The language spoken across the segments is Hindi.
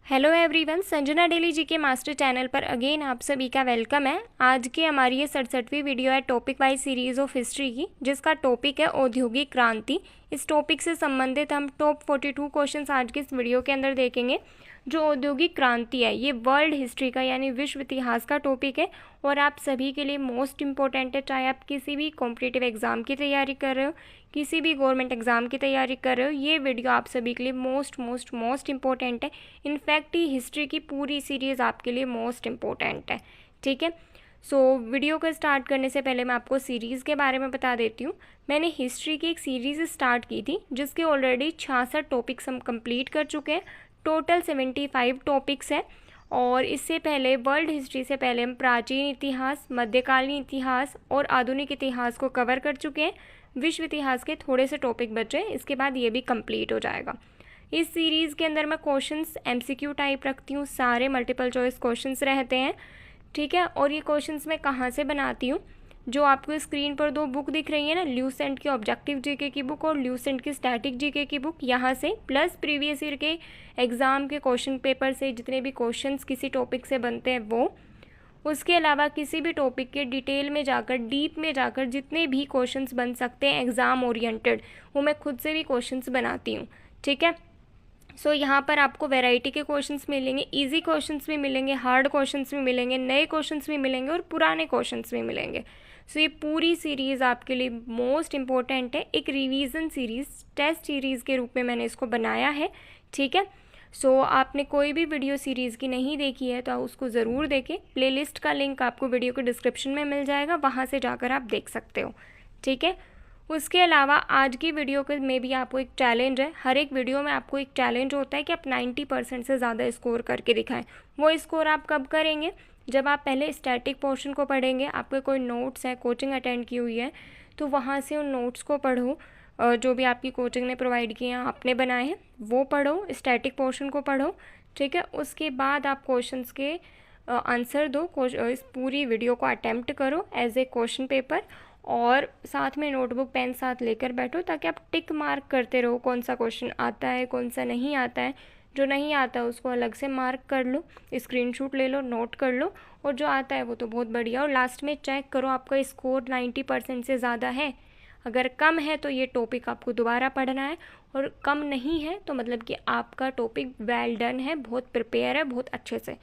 हेलो एवरीवन, संजना डेली जी के मास्टर चैनल पर अगेन आप सभी का वेलकम है। आज की हमारी ये 67वीं वीडियो है topic wise series of history की, जिसका टॉपिक है औद्योगिक क्रांति। इस टॉपिक से संबंधित हम टॉप 42 क्वेश्चंस आज की इस वीडियो के अंदर देखेंगे। जो औद्योगिक क्रांति है ये वर्ल्ड हिस्ट्री का यानी विश्व इतिहास का टॉपिक है और आप सभी के लिए मोस्ट इम्पोर्टेंट है। चाहे आप किसी भी कॉम्पिटिटिव एग्जाम की तैयारी कर रहे हो, किसी भी गवर्नमेंट एग्जाम की तैयारी कर रहे हो, ये वीडियो आप सभी के लिए मोस्ट इम्पोर्टेंट है। इनफैक्ट ये हिस्ट्री की पूरी सीरीज़ आपके लिए मोस्ट इम्पोर्टेंट है। ठीक है, सो वीडियो को स्टार्ट करने से पहले मैं आपको सीरीज़ के बारे में बता देती हूँ। मैंने हिस्ट्री की एक सीरीज़ स्टार्ट की थी जिसके ऑलरेडी 66 टॉपिक्स हम कंप्लीट कर चुके हैं। टोटल 75 टॉपिक्स हैं और इससे पहले वर्ल्ड हिस्ट्री से पहले हम प्राचीन इतिहास, मध्यकालीन इतिहास और आधुनिक इतिहास को कवर कर चुके हैं। विश्व इतिहास के थोड़े से टॉपिक बचे हैं, इसके बाद ये भी कंप्लीट हो जाएगा। इस सीरीज़ के अंदर मैं क्वेश्चंस एमसीक्यू टाइप रखती हूँ, सारे मल्टीपल चॉइस क्वेश्चंस रहते हैं। ठीक है, और ये क्वेश्चंस मैं कहाँ से बनाती हूँ, जो आपको स्क्रीन पर दो बुक दिख रही है ना, ल्यूसेंट की ऑब्जेक्टिव जीके की बुक और ल्यूसेंट की स्टैटिक जीके की बुक, यहाँ से प्लस प्रीवियस ईयर के एग्ज़ाम के क्वेश्चन पेपर से जितने भी क्वेश्चंस किसी टॉपिक से बनते हैं वो, उसके अलावा किसी भी टॉपिक के डिटेल में जाकर, डीप में जाकर जितने भी क्वेश्चंस बन सकते हैं एग्ज़ाम ओरिएंटेड, वो मैं खुद से भी क्वेश्चंस बनाती हूँ। ठीक है, सो यहाँ पर आपको वैरायटी के क्वेश्चंस मिलेंगे, इजी क्वेश्चंस भी मिलेंगे, हार्ड क्वेश्चंस भी मिलेंगे, नए क्वेश्चंस भी मिलेंगे और पुराने क्वेश्चंस भी मिलेंगे। सो ये पूरी सीरीज़ आपके लिए मोस्ट इम्पोर्टेंट है। एक रिवीजन सीरीज़, टेस्ट सीरीज़ के रूप में मैंने इसको बनाया है। ठीक है, सो आपने कोई भी वीडियो सीरीज़ की नहीं देखी है तो आप उसको ज़रूर देखें। प्लेलिस्ट का लिंक आपको वीडियो के डिस्क्रिप्शन में मिल जाएगा, वहाँ से जाकर आप देख सकते हो। ठीक है, उसके अलावा आज की वीडियो के में भी आपको एक चैलेंज है। हर एक वीडियो में आपको एक चैलेंज होता है कि आप 90% से ज़्यादा स्कोर करके दिखाएं। वो स्कोर आप कब करेंगे? जब आप पहले स्टैटिक पोर्शन को पढ़ेंगे। आपके कोई नोट्स है, कोचिंग अटेंड की हुई है तो वहाँ से उन नोट्स को पढ़ो, जो भी आपकी कोचिंग ने प्रोवाइड किए हैं, आपने बनाए हैं, वो पढ़ो, स्टैटिक पोर्शन को पढ़ो। ठीक है, उसके बाद आप क्वेश्चंस के आंसर दो। इस पूरी वीडियो को अटेम्प्ट करो एज ए क्वेश्चन पेपर और साथ में नोटबुक पेन साथ लेकर बैठो, ताकि आप टिक मार्क करते रहो कौन सा क्वेश्चन आता है, कौन सा नहीं आता है। जो नहीं आता है उसको अलग से मार्क कर लो, स्क्रीनशॉट ले लो, नोट कर लो, और जो आता है वो तो बहुत बढ़िया। और लास्ट में चेक करो आपका स्कोर 90% से ज़्यादा है। अगर कम है तो ये टॉपिक आपको दोबारा पढ़ना है, और कम नहीं है तो मतलब कि आपका टॉपिक वेल डन है, बहुत प्रिपेयर है, बहुत अच्छे से।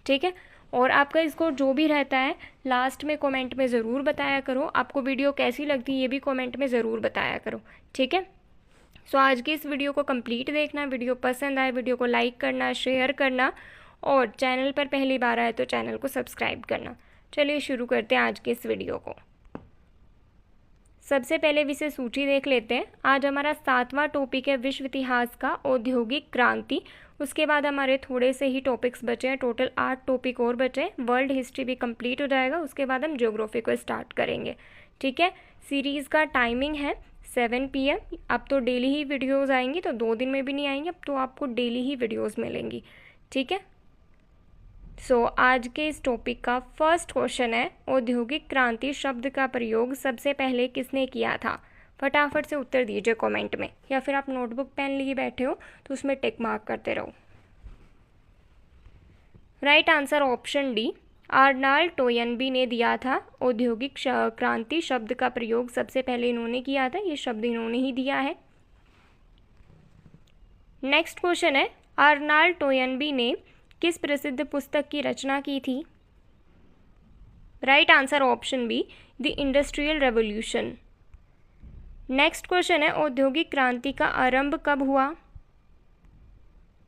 ठीक है, और आपका स्कोर जो भी रहता है लास्ट में कमेंट में ज़रूर बताया करो। आपको वीडियो कैसी लगती है ये भी कमेंट में ज़रूर बताया करो। ठीक है, सो आज की इस वीडियो को कंप्लीट देखना। वीडियो पसंद आए वीडियो को लाइक करना, शेयर करना, और चैनल पर पहली बार आए तो चैनल को सब्सक्राइब करना। चलिए शुरू करते हैं आज के इस वीडियो को। सबसे पहले विषय सूची देख लेते हैं। आज हमारा 7वां टॉपिक है विश्व इतिहास का औद्योगिक क्रांति। उसके बाद हमारे थोड़े से ही टॉपिक्स बचे हैं, टोटल 8 टॉपिक और बचे हैं। वर्ल्ड हिस्ट्री भी कंप्लीट हो जाएगा, उसके बाद हम ज्योग्राफी को स्टार्ट करेंगे। ठीक है, सीरीज़ का टाइमिंग है 7 PM। अब तो डेली ही वीडियोज़ आएंगी, तो 2 दिन में भी नहीं आएंगी, अब तो आपको डेली ही वीडियोज़ मिलेंगी। ठीक है, सो आज के इस टॉपिक का फर्स्ट क्वेश्चन है, औद्योगिक क्रांति शब्द का प्रयोग सबसे पहले किसने किया था? फटाफट से उत्तर दीजिए कमेंट में, या फिर आप नोटबुक पेन लिए बैठे हो तो उसमें टिक मार्क करते रहो। Right answer option D, Arnold Toynbee ने दिया था। औद्योगिक क्रांति शब्द का प्रयोग सबसे पहले इन्होंने किया था, ये शब्द इन्होंने ही दिया है। नेक्स्ट क्वेश्चन है, आर्नाल्ड टोयनबी ने किस प्रसिद्ध पुस्तक की रचना की थी? Right answer option B, the industrial revolution. Next question है, औद्योगिक क्रांति का आरंभ कब हुआ?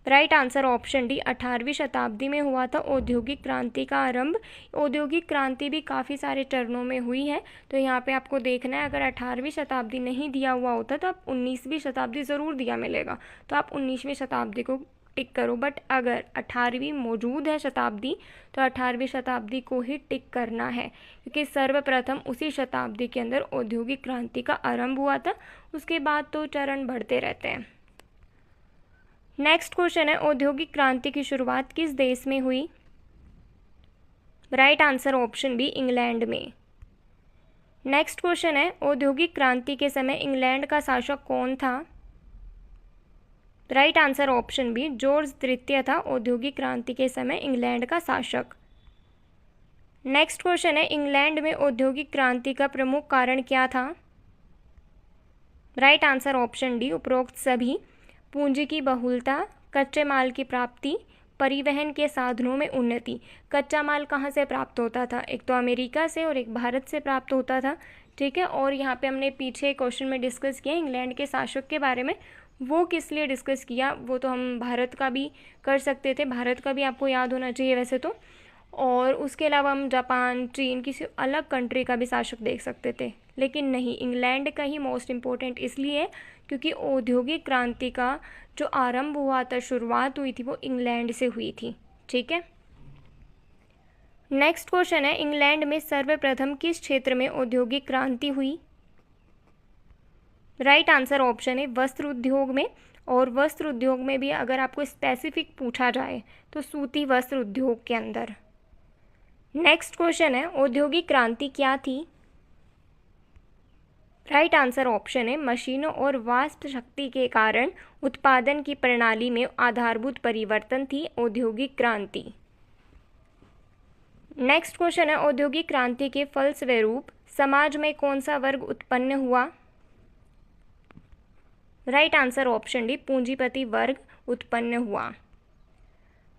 राइट आंसर ऑप्शन डी, 18वीं शताब्दी में हुआ था औद्योगिक क्रांति का आरंभ। औद्योगिक क्रांति भी काफ़ी सारे चरणों में हुई है, तो यहाँ पे आपको देखना है। अगर 18वीं शताब्दी नहीं दिया हुआ होता तो आप 19वीं शताब्दी ज़रूर दिया मिलेगा, तो आप 19वीं शताब्दी को टिक करो। बट अगर 18वीं मौजूद है शताब्दी तो 18वीं शताब्दी को ही टिक करना है, क्योंकि सर्वप्रथम उसी शताब्दी के अंदर औद्योगिक क्रांति का आरंभ हुआ था। उसके बाद तो चरण बढ़ते रहते हैं। नेक्स्ट क्वेश्चन है, औद्योगिक क्रांति की शुरुआत किस देश में हुई? Right answer option B, England में। नेक्स्ट क्वेश्चन है, औद्योगिक क्रांति के समय इंग्लैंड का शासक कौन था? Right answer option B, George तृतीय था औद्योगिक क्रांति के समय इंग्लैंड का शासक। नेक्स्ट क्वेश्चन है, इंग्लैंड में औद्योगिक क्रांति का प्रमुख कारण क्या था? राइट आंसर ऑप्शन डी, उपरोक्त सभी। पूंजी की बहुलता, कच्चे माल की प्राप्ति, परिवहन के साधनों में उन्नति। कच्चा माल कहाँ से प्राप्त होता था? एक तो अमेरिका से और एक भारत से प्राप्त होता था, ठीक है। और यहाँ पे हमने पीछे क्वेश्चन में डिस्कस किया इंग्लैंड के शासक के बारे में, वो किस लिए डिस्कस किया वो तो हम भारत का भी कर सकते थे, भारत का भी आपको याद होना चाहिए वैसे तो। और उसके अलावा हम जापान, चीन, किसी अलग कंट्री का भी शासक देख सकते थे, लेकिन नहीं, इंग्लैंड का ही मोस्ट इम्पोर्टेंट इसलिए क्योंकि औद्योगिक क्रांति का जो आरंभ हुआ था, शुरुआत हुई थी, वो इंग्लैंड से हुई थी, ठीक है। नेक्स्ट क्वेश्चन है, इंग्लैंड में सर्वप्रथम किस क्षेत्र में औद्योगिक क्रांति हुई? राइट आंसर ऑप्शन है वस्त्र उद्योग में। और वस्त्र उद्योग में भी अगर आपको स्पेसिफिक पूछा जाए तो सूती वस्त्र उद्योग के अंदर। नेक्स्ट क्वेश्चन है, औद्योगिक क्रांति क्या थी? राइट आंसर ऑप्शन है मशीनों और वाष्प शक्ति के कारण उत्पादन की प्रणाली में आधारभूत परिवर्तन थी औद्योगिक क्रांति। नेक्स्ट क्वेश्चन है, औद्योगिक क्रांति के फलस्वरूप समाज में कौन सा वर्ग उत्पन्न हुआ? राइट आंसर ऑप्शन डी, पूंजीपति वर्ग उत्पन्न हुआ।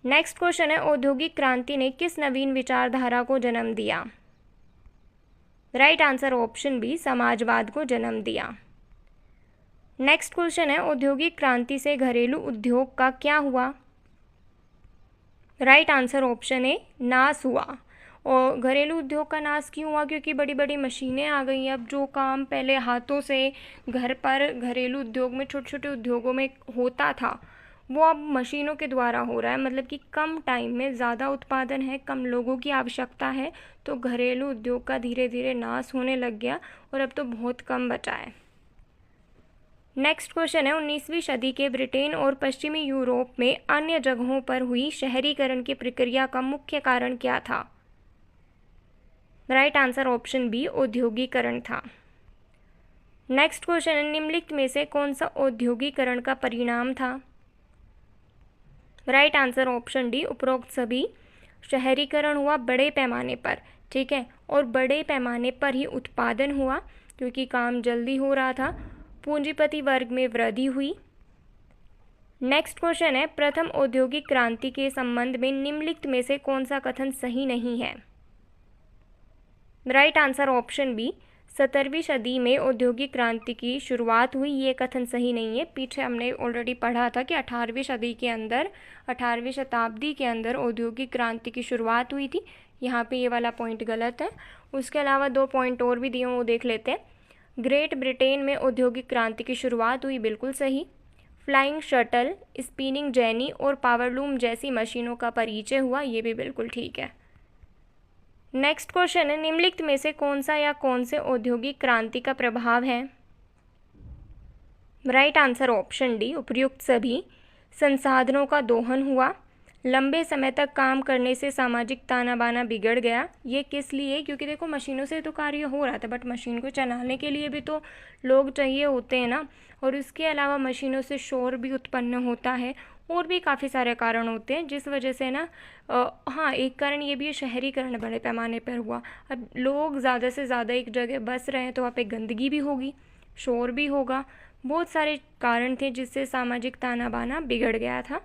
नेक्स्ट क्वेश्चन है, औद्योगिक क्रांति ने किस नवीन विचारधारा को जन्म दिया? राइट आंसर ऑप्शन बी, समाजवाद को जन्म दिया। नेक्स्ट क्वेश्चन है, औद्योगिक क्रांति से घरेलू उद्योग का क्या हुआ? राइट आंसर ऑप्शन ए, नाश हुआ। और घरेलू उद्योग का नाश क्यों हुआ? क्योंकि बड़ी बड़ी मशीनें आ गई। अब जो काम पहले हाथों से घर पर घरेलू उद्योग में, छोटे छोटे उद्योगों में होता था, वो अब मशीनों के द्वारा हो रहा है। मतलब कि कम टाइम में ज़्यादा उत्पादन है, कम लोगों की आवश्यकता है, तो घरेलू उद्योग का धीरे धीरे नाश होने लग गया और अब तो बहुत कम बचा है। नेक्स्ट क्वेश्चन है, 19वीं सदी के ब्रिटेन और पश्चिमी यूरोप में अन्य जगहों पर हुई शहरीकरण की प्रक्रिया का मुख्य कारण क्या था? राइट आंसर ऑप्शन बी, औद्योगिकरण था। नेक्स्ट क्वेश्चन है, निम्नलिखित में से कौन सा औद्योगिकरण का परिणाम था? राइट आंसर ऑप्शन डी, उपरोक्त सभी। शहरीकरण हुआ बड़े पैमाने पर, ठीक है, और बड़े पैमाने पर ही उत्पादन हुआ क्योंकि काम जल्दी हो रहा था। पूंजीपति वर्ग में वृद्धि हुई। नेक्स्ट क्वेश्चन है, प्रथम औद्योगिक क्रांति के संबंध में निम्नलिखित में से कौन सा कथन सही नहीं है? राइट आंसर ऑप्शन बी, 17वीं सदी में औद्योगिक क्रांति की शुरुआत हुई, ये कथन सही नहीं है। पीछे हमने ऑलरेडी पढ़ा था कि 18वीं सदी के अंदर, 18वीं शताब्दी के अंदर औद्योगिक क्रांति की शुरुआत हुई थी। यहाँ पे ये वाला पॉइंट गलत है। उसके अलावा 2 पॉइंट और भी दिए हैं, वो देख लेते हैं। ग्रेट ब्रिटेन में औद्योगिक क्रांति की शुरुआत हुई, बिल्कुल सही। फ्लाइंग शटल, स्पिनिंग जेनी और पावरलूम जैसी मशीनों का परिचय हुआ, ये भी बिल्कुल ठीक है। नेक्स्ट क्वेश्चन है, निम्नलिखित में से कौन सा या कौन से औद्योगिक क्रांति का प्रभाव है? राइट आंसर ऑप्शन डी, उपर्युक्त सभी। संसाधनों का दोहन हुआ। लंबे समय तक काम करने से सामाजिक ताना बाना बिगड़ गया। ये किस लिए? क्योंकि देखो मशीनों से तो कार्य हो रहा था, बट मशीन को चलाने के लिए भी तो लोग चाहिए होते हैं ना। और इसके अलावा मशीनों से शोर भी उत्पन्न होता है, और भी काफ़ी सारे कारण होते हैं जिस वजह से ना हाँ, एक कारण ये भी है, शहरीकरण बड़े पैमाने पर हुआ। अब लोग ज़्यादा से ज़्यादा एक जगह बस रहे हैं तो वहाँ पे गंदगी भी होगी, शोर भी होगा, बहुत सारे कारण थे जिससे सामाजिक ताना बाना बिगड़ गया था।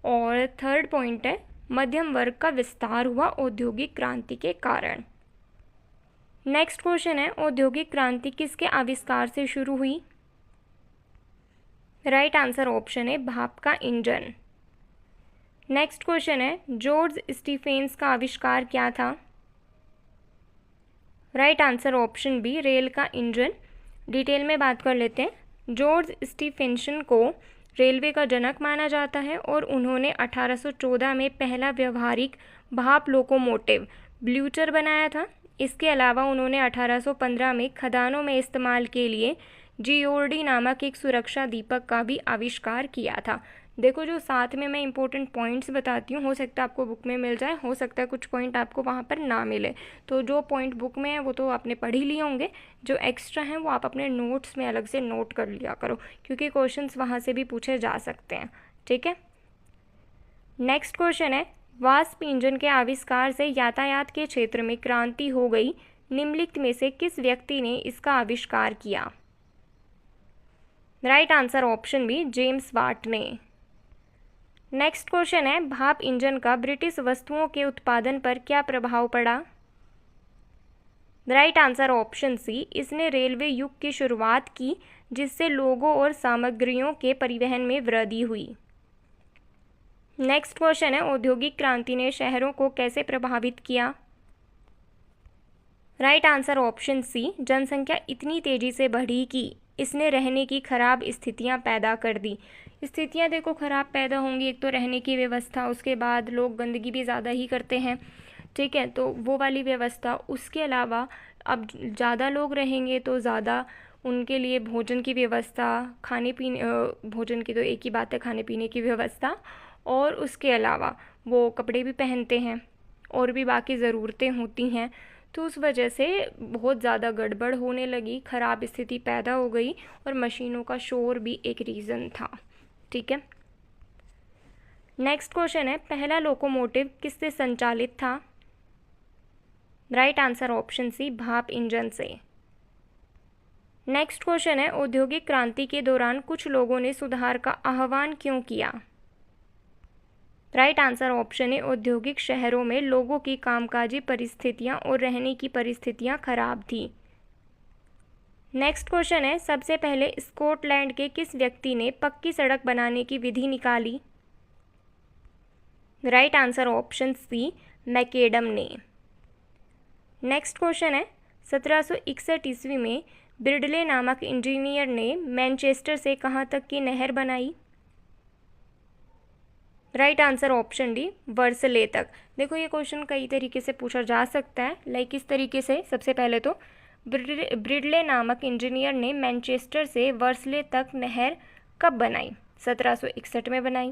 और थर्ड पॉइंट है, मध्यम वर्ग का विस्तार हुआ औद्योगिक क्रांति के कारण। नेक्स्ट क्वेश्चन है, औद्योगिक क्रांति किसके आविष्कार से शुरू हुई? राइट आंसर ऑप्शन है भाप का इंजन। नेक्स्ट क्वेश्चन है, जॉर्ज स्टीफेंस का आविष्कार क्या था? Right answer option B, rail का इंजन। डिटेल में बात कर लेते हैं। जॉर्ज स्टीफेंसन को रेलवे का जनक माना जाता है और उन्होंने 1814 में पहला व्यवहारिक भाप लोकोमोटिव ब्ल्यूचर बनाया था। इसके अलावा उन्होंने 1815 में खदानों में इस्तेमाल के लिए जियोर्डी नामक एक सुरक्षा दीपक का भी आविष्कार किया था। देखो जो साथ में मैं इंपॉर्टेंट पॉइंट्स बताती हूँ, हो सकता है आपको बुक में मिल जाए, हो सकता है कुछ पॉइंट आपको वहाँ पर ना मिले। तो जो पॉइंट बुक में है वो तो आपने पढ़ ही लिए होंगे, जो एक्स्ट्रा हैं वो आप अपने नोट्स में अलग से नोट कर लिया करो, क्योंकि क्वेश्चंस वहाँ से भी पूछे जा सकते हैं। ठीक है, नेक्स्ट क्वेश्चन है, वाष्प इंजन के आविष्कार से यातायात के क्षेत्र में क्रांति हो गई, निम्नलिखित में से किस व्यक्ति ने इसका आविष्कार किया? Right answer option B, James Watt ने। नेक्स्ट क्वेश्चन है, भाप इंजन का ब्रिटिश वस्तुओं के उत्पादन पर क्या प्रभाव पड़ा? राइट आंसर ऑप्शन सी, इसने रेलवे युग की शुरुआत की, जिससे लोगों और सामग्रियों के परिवहन में वृद्धि हुई। नेक्स्ट क्वेश्चन है, औद्योगिक क्रांति ने शहरों को कैसे प्रभावित किया? राइट आंसर ऑप्शन सी, जनसंख्या इतनी तेजी से बढ़ी कि इसने रहने की खराब स्थितियां पैदा कर दी। स्थितियां देखो खराब पैदा होंगी, एक तो रहने की व्यवस्था, उसके बाद लोग गंदगी भी ज़्यादा ही करते हैं। ठीक है, तो वो वाली व्यवस्था, उसके अलावा अब ज़्यादा लोग रहेंगे तो ज़्यादा उनके लिए भोजन की व्यवस्था, खाने पीने, भोजन की तो एक ही बात है, खाने पीने की व्यवस्था, और उसके अलावा वो कपड़े भी पहनते हैं और भी बाकी ज़रूरतें होती हैं। तो उस वजह से बहुत ज़्यादा गड़बड़ होने लगी, ख़राब स्थिति पैदा हो गई, और मशीनों का शोर भी एक रीज़न था। ठीक है, नेक्स्ट क्वेश्चन है, पहला लोकोमोटिव किससे संचालित था? राइट आंसर ऑप्शन सी, भाप इंजन से। नेक्स्ट क्वेश्चन है, औद्योगिक क्रांति के दौरान कुछ लोगों ने सुधार का आह्वान क्यों किया? राइट आंसर ऑप्शन है, औद्योगिक शहरों में लोगों की कामकाजी परिस्थितियां और रहने की परिस्थितियां खराब थी। नेक्स्ट क्वेश्चन है, सबसे पहले स्कॉटलैंड के किस व्यक्ति ने पक्की सड़क बनाने की विधि निकाली? Right answer option C, McAdam ने। नेक्स्ट क्वेश्चन है, 1761 ईस्वी में ब्रिडले नामक इंजीनियर ने मैनचेस्टर से कहाँ तक की नहर बनाई? राइट आंसर ऑप्शन डी, वर्सले तक। देखो ये क्वेश्चन कई तरीके से पूछा जा सकता है, लाइक इस तरीके से, सबसे पहले तो ब्रिडले नामक इंजीनियर ने मैनचेस्टर से वर्सले तक नहर कब बनाई? 1761 में बनाई।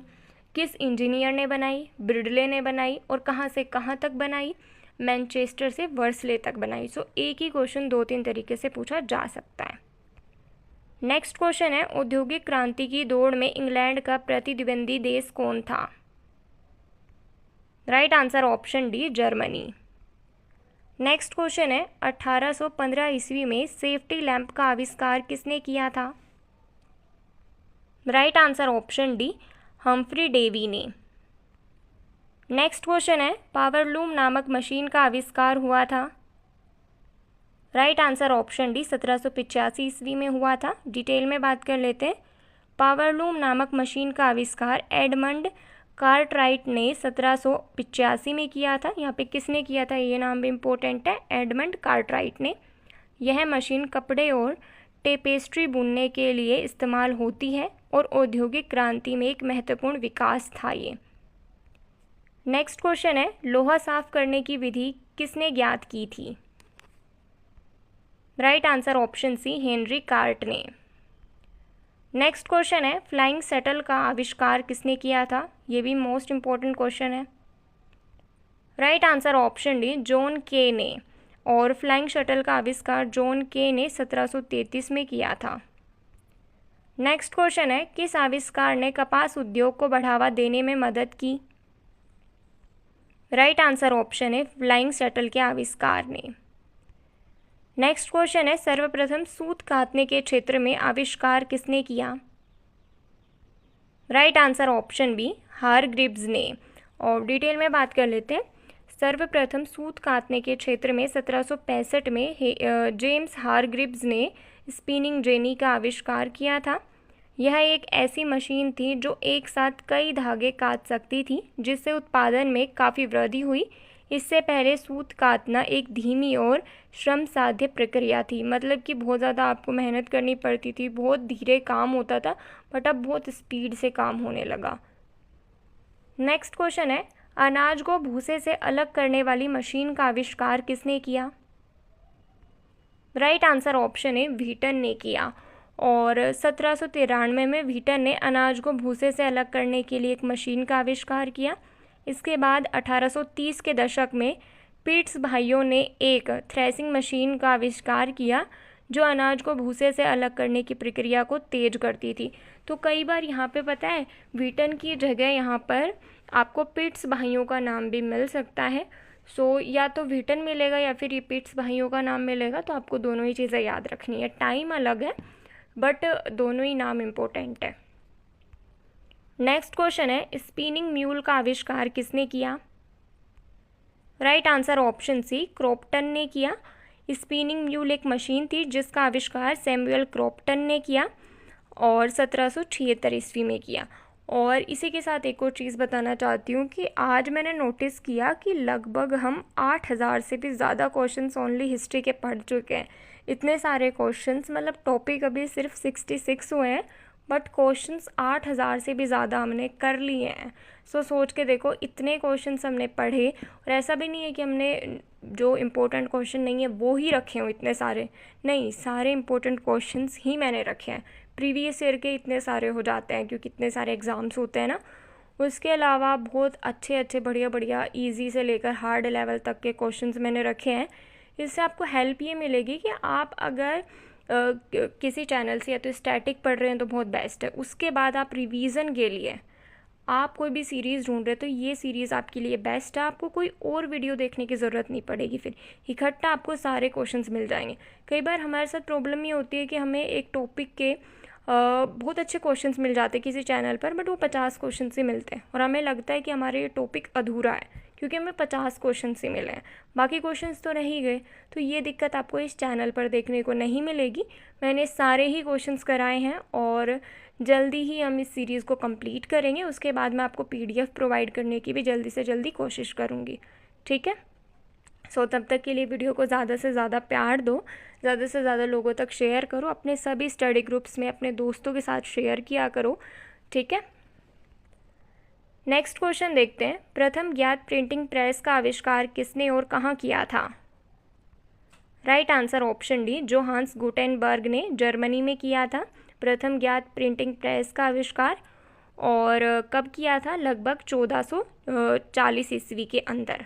किस इंजीनियर ने बनाई? ब्रिडले ने बनाई। और कहाँ से कहाँ तक बनाई? मैनचेस्टर से वर्सले तक बनाई। सो एक ही क्वेश्चन 2-3 तरीके से पूछा जा सकता है। नेक्स्ट क्वेश्चन है, औद्योगिक क्रांति की दौड़ में इंग्लैंड का प्रतिद्वंदी देश कौन था? Right answer option D, Germany. Next question है, 1815 ईस्वी में सेफ्टी लैंप का आविष्कार किसने किया था? Right answer option D, Humphry Davy ने। नेक्स्ट क्वेश्चन है, पावरलूम नामक मशीन का आविष्कार हुआ था? राइट आंसर ऑप्शन डी, 1785 ईस्वी में हुआ था। डिटेल में बात कर लेते हैं। पावरलूम नामक मशीन का आविष्कार एडमंड कार्टराइट ने 1785 में किया था। यहाँ पे किसने किया था, ये नाम भी इम्पोर्टेंट है, एडमंड कार्टराइट ने। यह मशीन कपड़े और टेपेस्ट्री बुनने के लिए इस्तेमाल होती है और औद्योगिक क्रांति में एक महत्वपूर्ण विकास था ये। नेक्स्ट क्वेश्चन है, लोहा साफ करने की विधि किसने ज्ञात की थी? Right answer option C, Henry Cort ने। नेक्स्ट क्वेश्चन है, फ्लाइंग शटल का आविष्कार किसने किया था? ये भी मोस्ट इम्पॉर्टेंट क्वेश्चन है। Right answer option D, John Kay ने। और फ्लाइंग शटल का आविष्कार जॉन के ने 1733 में किया था। नेक्स्ट क्वेश्चन है, किस आविष्कार ने कपास उद्योग को बढ़ावा देने में मदद की? राइट आंसर ऑप्शन है, फ्लाइंग शटल के आविष्कार ने। नेक्स्ट क्वेश्चन है, सर्वप्रथम सूत कातने के क्षेत्र में आविष्कार किसने किया? Right answer option B, Hargreaves ने। और डिटेल में बात कर लेते हैं। सर्वप्रथम सूत कातने के क्षेत्र में 1765 में जेम्स हारग्रीव्स ने स्पिनिंग जेनी का आविष्कार किया था। यह एक ऐसी मशीन थी जो एक साथ कई धागे काट सकती थी, जिससे उत्पादन में काफ़ी वृद्धि हुई। इससे पहले सूत काटना एक धीमी और श्रम साध्य प्रक्रिया थी, मतलब कि बहुत ज़्यादा आपको मेहनत करनी पड़ती थी, बहुत धीरे काम होता था, बट अब बहुत स्पीड से काम होने लगा। नेक्स्ट क्वेश्चन है, अनाज को भूसे से अलग करने वाली मशीन का आविष्कार किसने किया? राइट आंसर ऑप्शन है, व्हीटन ने किया। और 1793 में व्हीटन ने अनाज को भूसे से अलग करने के लिए एक मशीन का आविष्कार किया। इसके बाद 1830 के दशक में पीट्स भाइयों ने एक थ्रेसिंग मशीन का आविष्कार किया जो अनाज को भूसे से अलग करने की प्रक्रिया को तेज करती थी। तो कई बार यहाँ पे पता है व्हीटन की जगह यहाँ पर आपको पीट्स भाइयों का नाम भी मिल सकता है। सो या तो व्हीटन मिलेगा या फिर ये पीट्स भाइयों का नाम मिलेगा। तो आपको दोनों ही चीज़ें याद रखनी है। टाइम अलग है बट दोनों ही नाम इम्पोर्टेंट है। नेक्स्ट क्वेश्चन है, स्पिनिंग म्यूल का आविष्कार किसने किया? Right answer option C, Crompton ने किया। स्पिनिंग म्यूल एक मशीन थी जिसका आविष्कार सैमुअल क्रॉम्पटन ने किया और 1776 ईस्वी में किया। और इसी के साथ एक और चीज़ बताना चाहती हूँ कि आज मैंने नोटिस किया कि लगभग हम 8000 से भी ज़्यादा क्वेश्चंस ओनली हिस्ट्री के पढ़ चुके हैं। इतने सारे क्वेश्चंस, मतलब टॉपिक अभी सिर्फ 66 हुए हैं बट क्वेश्चंस 8000 से भी ज़्यादा हमने कर लिए हैं। सो सोच के देखो इतने क्वेश्चंस हमने पढ़े। और ऐसा भी नहीं है कि हमने जो इम्पोर्टेंट क्वेश्चन नहीं है वो ही रखे हों इतने सारे, नहीं, सारे इम्पोर्टेंट क्वेश्चंस ही मैंने रखे हैं। प्रीवियस ईयर के इतने सारे हो जाते हैं क्योंकि इतने सारे एग्ज़ाम्स होते हैं ना। उसके अलावा बहुत अच्छे अच्छे बढ़िया बढ़िया ईजी से लेकर हार्ड लेवल तक के क्वेश्चंस मैंने रखे हैं। इससे आपको हेल्प ये मिलेगी कि आप अगर किसी चैनल से या तो स्टैटिक पढ़ रहे हैं तो बहुत बेस्ट है। उसके बाद आप रिवीजन के लिए आप कोई भी सीरीज़ ढूंढ रहे तो ये सीरीज़ आपके लिए बेस्ट है। आपको कोई और वीडियो देखने की ज़रूरत नहीं पड़ेगी, फिर इकट्ठा आपको सारे क्वेश्चंस मिल जाएंगे। कई बार हमारे साथ प्रॉब्लम ये होती है कि हमें एक टॉपिक के बहुत अच्छे क्वेश्चंस मिल जाते हैं किसी चैनल पर बट वो 50 क्वेश्चन ही मिलते हैं और हमें लगता है कि हमारे ये टॉपिक अधूरा है क्योंकि हमें 50 क्वेश्चन ही मिले हैं, बाकी क्वेश्चंस तो रह ही गए। तो ये दिक्कत आपको इस चैनल पर देखने को नहीं मिलेगी। मैंने सारे ही क्वेश्चंस कराए हैं और जल्दी ही हम इस सीरीज़ को कंप्लीट करेंगे। उसके बाद मैं आपको PDF प्रोवाइड करने की भी जल्दी से जल्दी कोशिश करूँगी, ठीक है। सो तब तक के लिए वीडियो को ज़्यादा से ज़्यादा प्यार दो, ज़्यादा से ज़्यादा लोगों तक शेयर करो, अपने सभी स्टडी ग्रुप्स में अपने दोस्तों के साथ शेयर किया करो, ठीक है। नेक्स्ट क्वेश्चन देखते हैं, प्रथम ज्ञात प्रिंटिंग प्रेस का आविष्कार किसने और कहाँ किया था? Right answer option D, Johannes Gutenberg ने जर्मनी में किया था प्रथम ज्ञात प्रिंटिंग प्रेस का आविष्कार। और कब किया था? लगभग 1440 ईस्वी के अंदर,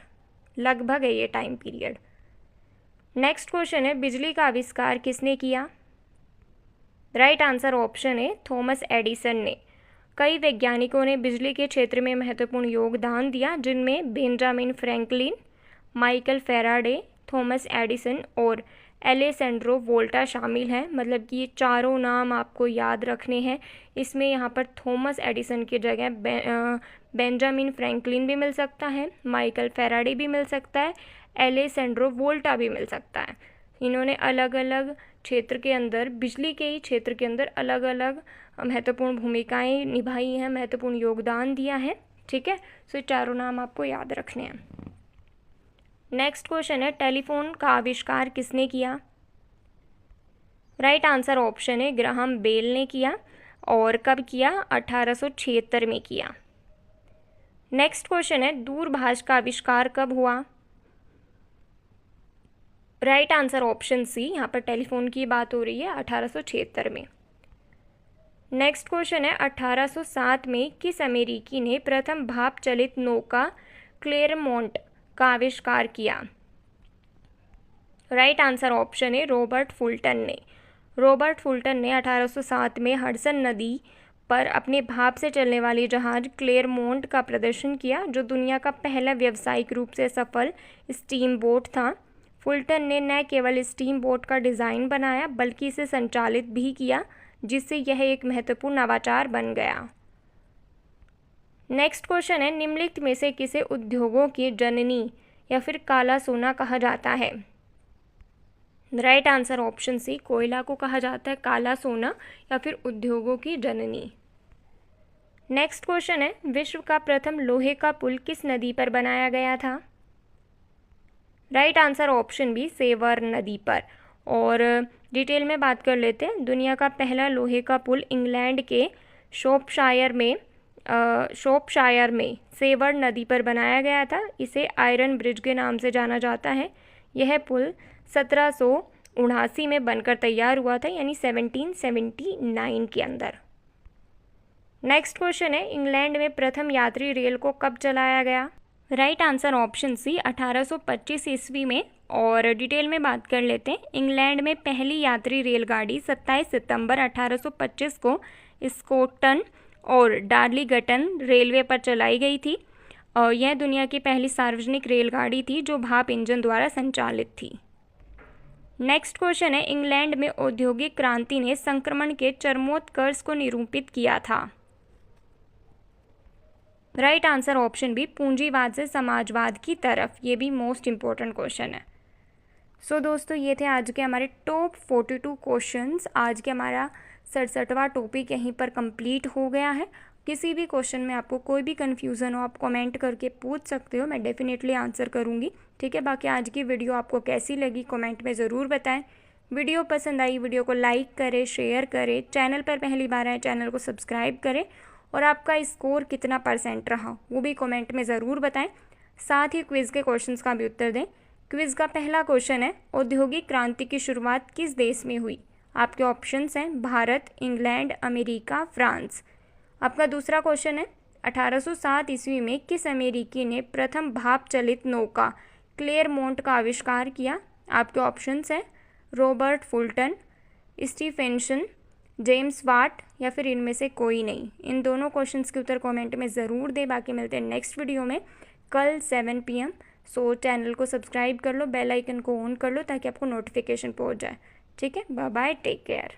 लगभग है ये टाइम पीरियड। नेक्स्ट क्वेश्चन है, बिजली का आविष्कार किसने किया? राइट आंसर ऑप्शन है थॉमस एडिसन ने। कई वैज्ञानिकों ने बिजली के क्षेत्र में महत्वपूर्ण योगदान दिया जिनमें Benjamin Franklin, Michael Faraday, Thomas Edison और एलेसेंड्रो वोल्टा शामिल हैं। मतलब कि ये चारों नाम आपको याद रखने हैं। इसमें यहाँ पर थॉमस एडिसन की जगह बेंजामिन फ्रैंकलिन भी मिल सकता है, माइकल फैराडे भी मिल सकता है, एलेसेंड्रो वोल्टा भी मिल सकता है। इन्होंने अलग अलग क्षेत्र के अंदर, बिजली के ही क्षेत्र के अंदर अलग अलग महत्वपूर्ण भूमिकाएं निभाई हैं, महत्वपूर्ण योगदान दिया है, ठीक है। सो चारों नाम आपको याद रखने हैं। नेक्स्ट क्वेश्चन है, टेलीफोन का आविष्कार किसने किया? राइट आंसर ऑप्शन है ग्राहम बेल ने किया। और कब किया? 1876 में किया। नेक्स्ट क्वेश्चन है, दूरभाष का आविष्कार कब हुआ? राइट आंसर ऑप्शन सी, यहाँ पर टेलीफोन की बात हो रही है, 1876 में। नेक्स्ट क्वेश्चन है, 1807 में किस अमेरिकी ने प्रथम भाप चलित नौका क्लेरमोंट का आविष्कार किया? राइट आंसर ऑप्शन है रॉबर्ट फुल्टन ने। रॉबर्ट फुल्टन ने 1807 में हडसन नदी पर अपने भाप से चलने वाली जहाज क्लेरमोंट का प्रदर्शन किया जो दुनिया का पहला व्यावसायिक रूप से सफल स्टीम बोट था। फुल्टन ने न केवल स्टीम बोट का डिज़ाइन बनाया बल्कि इसे संचालित भी किया जिससे यह एक महत्वपूर्ण नवाचार बन गया। नेक्स्ट क्वेश्चन है, निम्नलिखित में से किसे उद्योगों की जननी या फिर काला सोना कहा जाता है? राइट आंसर ऑप्शन सी, कोयला को कहा जाता है काला सोना या फिर उद्योगों की जननी। नेक्स्ट क्वेश्चन है, विश्व का प्रथम लोहे का पुल किस नदी पर बनाया गया था? Right answer option B, Severn नदी पर। और डिटेल में बात कर लेते हैं। दुनिया का पहला लोहे का पुल इंग्लैंड के शॉपशायर में सेवर नदी पर बनाया गया था। इसे आयरन ब्रिज के नाम से जाना जाता है। यह पुल 1700 1779 में बनकर तैयार हुआ था, यानी 1779 के अंदर। नेक्स्ट क्वेश्चन है, इंग्लैंड में प्रथम यात्री रेल को कब चलाया गया? राइट आंसर ऑप्शन सी, 1825 ईस्वी में। और डिटेल में बात कर लेते हैं। इंग्लैंड में पहली यात्री रेलगाड़ी 27 सितंबर 1825 को स्कोटन और डार्लिंगटन रेलवे पर चलाई गई थी। और यह दुनिया की पहली सार्वजनिक रेलगाड़ी थी जो भाप इंजन द्वारा संचालित थी। नेक्स्ट क्वेश्चन है, इंग्लैंड में औद्योगिक क्रांति ने संक्रमण के चरमोत्कर्ष को निरूपित किया था। राइट आंसर ऑप्शन बी, पूंजीवाद से समाजवाद की तरफ। ये भी मोस्ट इंपॉर्टेंट क्वेश्चन है। सो दोस्तों, ये थे आज के हमारे टॉप 42 क्वेश्चंस। आज के हमारा 67वां टॉपिक यहीं पर कंप्लीट हो गया है। किसी भी क्वेश्चन में आपको कोई भी कन्फ्यूज़न हो, आप कमेंट करके पूछ सकते हो, मैं डेफिनेटली आंसर करूँगी। ठीक है, बाकी आज की वीडियो आपको कैसी लगी कमेंट में ज़रूर बताएं। वीडियो पसंद आई, वीडियो को लाइक करें, शेयर करें। चैनल पर पहली बार आए, चैनल को सब्सक्राइब करें। और आपका स्कोर कितना % रहा वो भी कमेंट में ज़रूर बताएं। साथ ही क्विज़ के क्वेश्चंस का भी उत्तर दें। क्विज़ का पहला क्वेश्चन है, औद्योगिक क्रांति की शुरुआत किस देश में हुई? आपके ऑप्शंस हैं भारत, इंग्लैंड, अमेरिका, फ्रांस। आपका दूसरा क्वेश्चन है, 1807 ईस्वी में किस अमेरिकी ने प्रथम भाप चलित नौका क्लेयरमोंट का आविष्कार किया? आपके ऑप्शंस हैं Robert Fulton, Stephenson, James Watt या फिर इनमें से कोई नहीं। इन दोनों क्वेश्चंस के उत्तर कमेंट में ज़रूर दें। बाकी मिलते हैं नेक्स्ट वीडियो में कल 7 PM। सो चैनल को सब्सक्राइब कर लो, बेल आइकन को ऑन कर लो ताकि आपको नोटिफिकेशन पहुंच जाए। ठीक है, बाय बाय, टेक केयर।